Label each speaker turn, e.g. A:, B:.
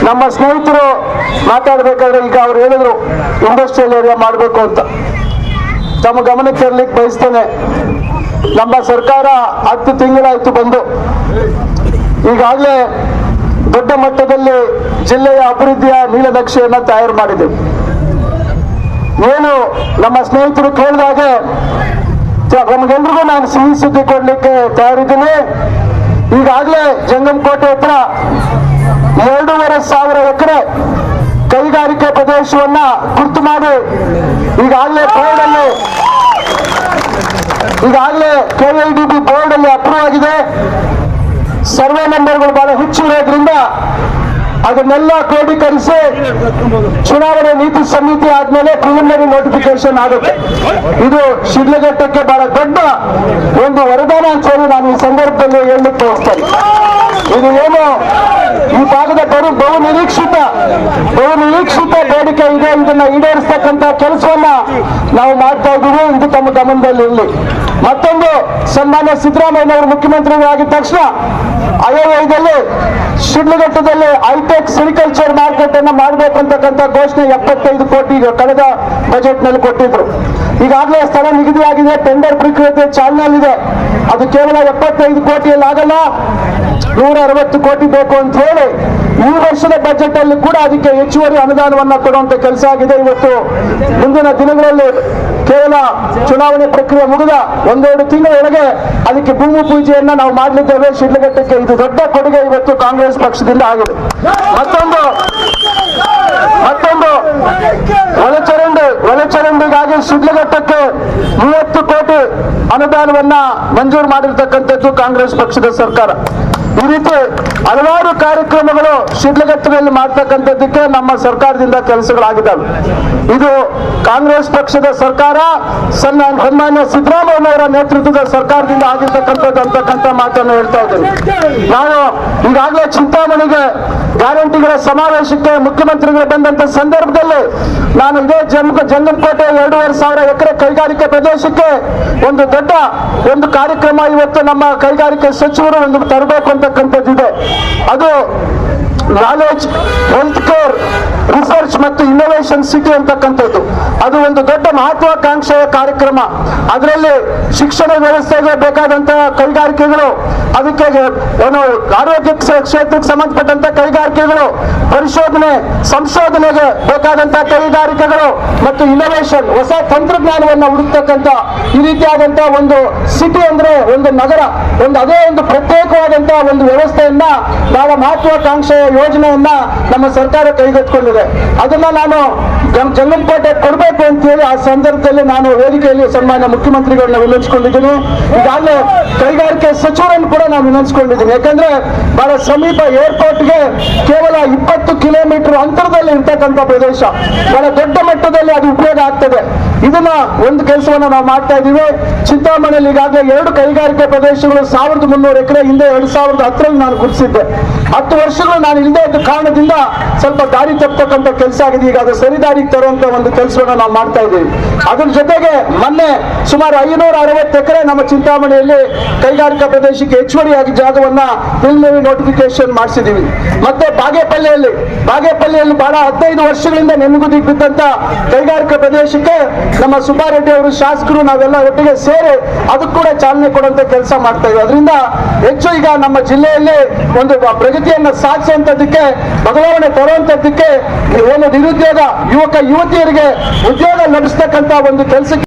A: ನಮ್ಮ ಸ್ನೇಹಿತರು ಮಾತಾಡಬೇಕಾದ್ರೆ ಈಗ ಅವ್ರು ಹೇಳಿದ್ರು ಇಂಡಸ್ಟ್ರಿಯಲ್ ಏರಿಯಾ ಮಾಡಬೇಕು ಅಂತ. ತಮ್ಮ ಗಮನಕ್ಕೆ ತರಲಿಕ್ಕೆ ಬಯಸ್ತೇನೆ. ನಮ್ಮ ಸರ್ಕಾರ 10 ತಿಂಗಳಾಯ್ತು ಬಂದು, ಈಗಾಗಲೇ ದೊಡ್ಡ ಮಟ್ಟದಲ್ಲಿ ಜಿಲ್ಲೆಯ ಅಭಿವೃದ್ಧಿಯ ನೀಲನಕ್ಷೆಯನ್ನು ತಯಾರು ಮಾಡಿದೆ. ಏನು ನಮ್ಮ ಸ್ನೇಹಿತರು ಕೇಳಿದಾಗೆ ನಮಗೆಲ್ರಿಗೂ ನಾನು ಸಿಹಿ ಸುದ್ದಿ ಕೊಡ್ಲಿಕ್ಕೆ ತಯಾರಿದ್ದೀನಿ. ಈಗಾಗಲೇ ಜಂಗಮಕೋಟೆ ಹತ್ರ 2,500 ಎಕರೆ ಕೈಗಾರಿಕೆ ಪ್ರದೇಶವನ್ನ ಗುರ್ತು ಮಾಡಿ ಈಗಾಗಲೇ KIDB ಬೋರ್ಡ್ ಅಲ್ಲಿ ಅಪ್ರೂವ್ ಆಗಿದೆ. ಸರ್ವೆ ನಂಬರ್ಗಳು ಬಹಳ ಹೆಚ್ಚಿರೋದ್ರಿಂದ ಅದನ್ನೆಲ್ಲ ಕ್ರೋಢೀಕರಿಸಿ ಚುನಾವಣೆ ನೀತಿ ಸಮಿತಿ ಆದ್ಮೇಲೆ ಪ್ರಿಲಿಮಿನರಿ ನೋಟಿಫಿಕೇಶನ್ ಆಗುತ್ತೆ. ಇದು ಶಿಡ್ಲಘಟ್ಟಕ್ಕೆ ಬಹಳ ದೊಡ್ಡ ಒಂದು ವರದಾನ ಅಂತ ಹೇಳಿ ನಾನು ಈ ಸಂದರ್ಭದಲ್ಲಿ ಹೇಳಲಿಕ್ಕೆ ಬಯಸ್ತೇನೆ. ಇದು ಏನು ಈ ಭಾಗದ ಬಹು ನಿರೀಕ್ಷಿತ ಬೇಡಿಕೆ ಇದೆ. ಇದನ್ನ ಈಡೇರಿಸ್ತಕ್ಕಂಥ ಕೆಲಸವನ್ನ ನಾವು ಮಾಡ್ತಾ ಇದ್ದೀವಿ. ಇದು ತಮ್ಮ ಗಮನದಲ್ಲಿ ಇರಲಿ. ಮತ್ತೊಂದು, ಸನ್ಮಾನ್ಯ ಸಿದ್ದರಾಮಯ್ಯನವರು ಮುಖ್ಯಮಂತ್ರಿಗಳಾಗಿದ್ದ ತಕ್ಷಣ ಆಯವ್ಯಯದಲ್ಲಿ ಶಿಡ್ಲಘಟ್ಟದಲ್ಲಿ ಹೈಟೆಕ್ ಸಿರಿಕಲ್ಚರ್ ಮಾರ್ಕೆಟ್ ಅನ್ನ ಮಾಡಬೇಕಂತಕ್ಕಂಥ ಘೋಷಣೆ 75 ಕೋಟಿ ಕಳೆದ ಬಜೆಟ್ ನಲ್ಲಿ ಕೊಟ್ಟಿದ್ರು. ಈಗಾಗಲೇ ಸ್ಥಳ ನಿಗದಿಯಾಗಿದೆ, ಟೆಂಡರ್ ಪ್ರಕ್ರಿಯೆ ಚಾಲನೆಯಲ್ಲಿದೆ. ಅದು ಕೇವಲ 75 ಕೋಟಿಯಲ್ಲಿ ಆಗಲ್ಲ, 160 ಕೋಟಿ ಬೇಕು ಅಂತ ಹೇಳಿ ಈ ವರ್ಷದ ಬಜೆಟ್ ಅಲ್ಲಿ ಕೂಡ ಅದಕ್ಕೆ ಹೆಚ್ಚುವರಿ ಅನುದಾನವನ್ನ ಕೊಡುವಂತ ಕೆಲಸ ಆಗಿದೆ. ಇವತ್ತು ಮುಂದಿನ ದಿನಗಳಲ್ಲಿ ಕೇವಲ ಚುನಾವಣೆ ಪ್ರಕ್ರಿಯೆ ಮುಗಿದ 1-2 ತಿಂಗಳೊಳಗೆ ಅದಕ್ಕೆ ಭೂಮಿ ಪೂಜೆಯನ್ನ ನಾವು ಮಾಡಲಿದ್ದೇವೆ ಶಿಡ್ಲಘಟ್ಟಕ್ಕೆ. ಇದು ದೊಡ್ಡ ಕೊಡುಗೆ ಇವತ್ತು ಕಾಂಗ್ರೆಸ್ ಪಕ್ಷದಿಂದ ಆಗಿದೆ. ಮತ್ತೊಂದು ಒಳಚರಂಡಿಗಾಗಿ ಶಿಡ್ಲಘಟ್ಟಕ್ಕೆ 30 ಕೋಟಿ ಅನುದಾನವನ್ನ ಮಂಜೂರು ಮಾಡಿರ್ತಕ್ಕಂಥದ್ದು ಕಾಂಗ್ರೆಸ್ ಪಕ್ಷದ ಸರ್ಕಾರ. ಈ ರೀತಿ ಹಲವಾರು ಕಾರ್ಯಕ್ರಮಗಳು ಶಿಡ್ಲಘಟ್ಟದಲ್ಲಿ ಮಾಡ್ತಕ್ಕಂಥದ್ದಕ್ಕೆ ನಮ್ಮ ಸರ್ಕಾರದಿಂದ ಕೆಲಸಗಳಾಗಿದ್ದಾವೆ. ಇದು ಕಾಂಗ್ರೆಸ್ ಪಕ್ಷದ ಸರ್ಕಾರ, ಸನ್ಮಾನ್ಯ ಸಿದ್ದರಾಮಯ್ಯನವರ ನೇತೃತ್ವದ ಸರ್ಕಾರದಿಂದ ಆಗಿರ್ತಕ್ಕಂಥದ್ದು ಅಂತಕ್ಕಂಥ ಮಾತನ್ನು ಹೇಳ್ತಾ ಇದ್ದೇನೆ. ನಾನು ಈಗಾಗಲೇ ಚಿಂತಾಮಣಿಗೆ ಗ್ಯಾರಂಟಿಗಳ ಸಮಾವೇಶಕ್ಕೆ ಮುಖ್ಯಮಂತ್ರಿಗಳು ಬಂದಂತ ಸಂದರ್ಭದಲ್ಲಿ ನಾನು ಇದೇ ಜಂಗಮಕೋಟೆ 2,500 ಎಕರೆ ಕೈಗಾರಿಕೆ ಪ್ರದೇಶಕ್ಕೆ ಒಂದು ದೊಡ್ಡ ಕಾರ್ಯಕ್ರಮ ಇವತ್ತು ನಮ್ಮ ಕೈಗಾರಿಕೆ ಸಚಿವರು ಒಂದು ತರಬೇಕು ಅಂತಕ್ಕಂಥದ್ದಿದೆ. ಅದು ನಾಲೆಜ್, ಹೆಲ್ತ್ ಕೇರ್, ರಿಸರ್ಚ್ ಮತ್ತು ಇನ್ನೋವೇಷನ್ ಸಿಟಿ ಅಂತಕ್ಕಂಥದ್ದು. ಅದು ಒಂದು ದೊಡ್ಡ ಮಹತ್ವಾಕಾಂಕ್ಷೆಯ ಕಾರ್ಯಕ್ರಮ. ಅದರಲ್ಲಿ ಶಿಕ್ಷಣ ವ್ಯವಸ್ಥೆಗೆ ಬೇಕಾದಂತಹ ಕೈಗಾರಿಕೆಗಳು, ಅದಕ್ಕೆ ಏನು ಆರೋಗ್ಯ ಕ್ಷೇತ್ರಕ್ಕೆ ಸಂಬಂಧಪಟ್ಟಂತ ಕೈಗಾರಿಕೆಗಳು, ಪರಿಶೋಧನೆ ಸಂಶೋಧನೆಗೆ ಬೇಕಾದಂತಹ ಕೈಗಾರಿಕೆಗಳು ಮತ್ತು ಇನ್ನೋವೇಷನ್, ಹೊಸ ತಂತ್ರಜ್ಞಾನವನ್ನು ಹುಡುಕ್ತಕ್ಕಂಥ ಈ ರೀತಿಯಾದಂತಹ ಒಂದು ಸಿಟಿ ಅಂದ್ರೆ ಒಂದು ನಗರ, ಅದೇ ಒಂದು ಪ್ರತ್ಯೇಕವಾದಂತಹ ಒಂದು ವ್ಯವಸ್ಥೆಯನ್ನ, ಬಹಳ ಮಹತ್ವಾಕಾಂಕ್ಷೆಯ ಯೋಜನೆಯನ್ನ ನಮ್ಮ ಸರ್ಕಾರ ಕೈಗೆತ್ತಿಕೊಂಡಿದೆ. ಅದನ್ನ ನಾನು ಜಂಗಮಕೋಟೆ ಕೊಡಬೇಕು ಅಂತ ಹೇಳಿ ಆ ಸಂದರ್ಭದಲ್ಲಿ ನಾನು ವೇದಿಕೆಯಲ್ಲಿ ಸನ್ಮಾನ್ಯ ಮುಖ್ಯಮಂತ್ರಿಗಳನ್ನ ವಿನಂತಿಸಿಕೊಂಡಿದ್ದೀನಿ. ಈಗಾಗಲೇ ಕೈಗಾರಿಕೆ ಸಚಿವರನ್ನು ಕೂಡ ನಾನು ವಿನಂತಿಸಿಕೊಂಡಿದ್ದೀನಿ. ಯಾಕಂದ್ರೆ ಬಹಳ ಸಮೀಪ ಏರ್ಪೋರ್ಟ್ಗೆ ಕೇವಲ 20 ಕಿಲೋಮೀಟರ್ ಅಂತರದಲ್ಲಿ ಇರ್ತಕ್ಕಂಥ ಪ್ರದೇಶ, ಬಹಳ ದೊಡ್ಡ ಮಟ್ಟದಲ್ಲಿ ಅದು ಉಪಯೋಗ ಆಗ್ತದೆ. ಇದನ್ನ ಒಂದು ಕೆಲಸವನ್ನ ನಾವು ಮಾಡ್ತಾ ಇದ್ದೀವಿ. ಚಿಂತಾಮಣಿಯಲ್ಲಿ ಈಗಾಗಲೇ 2 ಕೈಗಾರಿಕೆ ಪ್ರದೇಶಗಳು 1,300 ಎಕರೆ ಹಿಂದೆ 2010ರಲ್ಲಿ ನಾನು ಗುರುತಿಸಿದ್ದೆ. 10 ವರ್ಷಗಳು ನಾನು ಇಲ್ಲದೆ ಇದ್ದ ಕಾರಣದಿಂದ ಸ್ವಲ್ಪ ದಾರಿ ತಪ್ಪತಕ್ಕಂಥ ಕೆಲಸ ಆಗಿದೆ. ಈಗ ಅದು ಸರಿ ದಾರಿಗೆ ತರುವಂತ ಒಂದು ಕೆಲಸವನ್ನ ನಾವು ಮಾಡ್ತಾ ಇದ್ದೀವಿ. ಅದ್ರ ಜೊತೆಗೆ ಮೊನ್ನೆ ಸುಮಾರು 560 ಎಕರೆ ನಮ್ಮ ಚಿಂತಾಮಣಿಯಲ್ಲಿ ಕೈಗಾರಿಕಾ ಪ್ರದೇಶಕ್ಕೆ ಹೆಚ್ಚುವರಿಯಾಗಿ ಜಾಗವನ್ನ ಪ್ರಿಲಿಮಿನರಿ ನೋಟಿಫಿಕೇಶನ್ ಮಾಡಿಸಿದೀವಿ. ಮತ್ತೆ ಬಾಗೇಪಲ್ಲಿಯಲ್ಲಿ ಬಹಳ 15 ವರ್ಷಗಳಿಂದ ನೆನೆಗುದಿಗೆ ಬಿದ್ದಂತ ಕೈಗಾರಿಕಾ ಪ್ರದೇಶಕ್ಕೆ ನಮ್ಮ ಸುಬ್ಬಾರೆಡ್ಡಿ ಅವರು ಶಾಸಕರು ನಾವೆಲ್ಲ ಒಟ್ಟಿಗೆ ಸೇರಿ ಅದಕ್ಕೆ ಕೂಡ ಚಾಲನೆ ಕೊಡುವಂತ ಕೆಲಸ ಮಾಡ್ತಾ ಇದ್ದೀವಿ. ಅದರಿಂದ ಹೆಚ್ಚು ಈಗ ನಮ್ಮ ಜಿಲ್ಲೆಯಲ್ಲಿ ಒಂದು ಪ್ರಗತಿಯನ್ನ ಸಾಧಿಸುವಂತದ್ದಕ್ಕೆ, ಬದಲಾವಣೆ ತರುವಂತದ್ದಕ್ಕೆ, ಏನು ನಿರುದ್ಯೋಗ ಯುವಕ ಯುವತಿಯರಿಗೆ ಉದ್ಯೋಗ ಲಭಿಸ್ತಕ್ಕಂಥ ಒಂದು ಕೆಲಸಕ್ಕೆ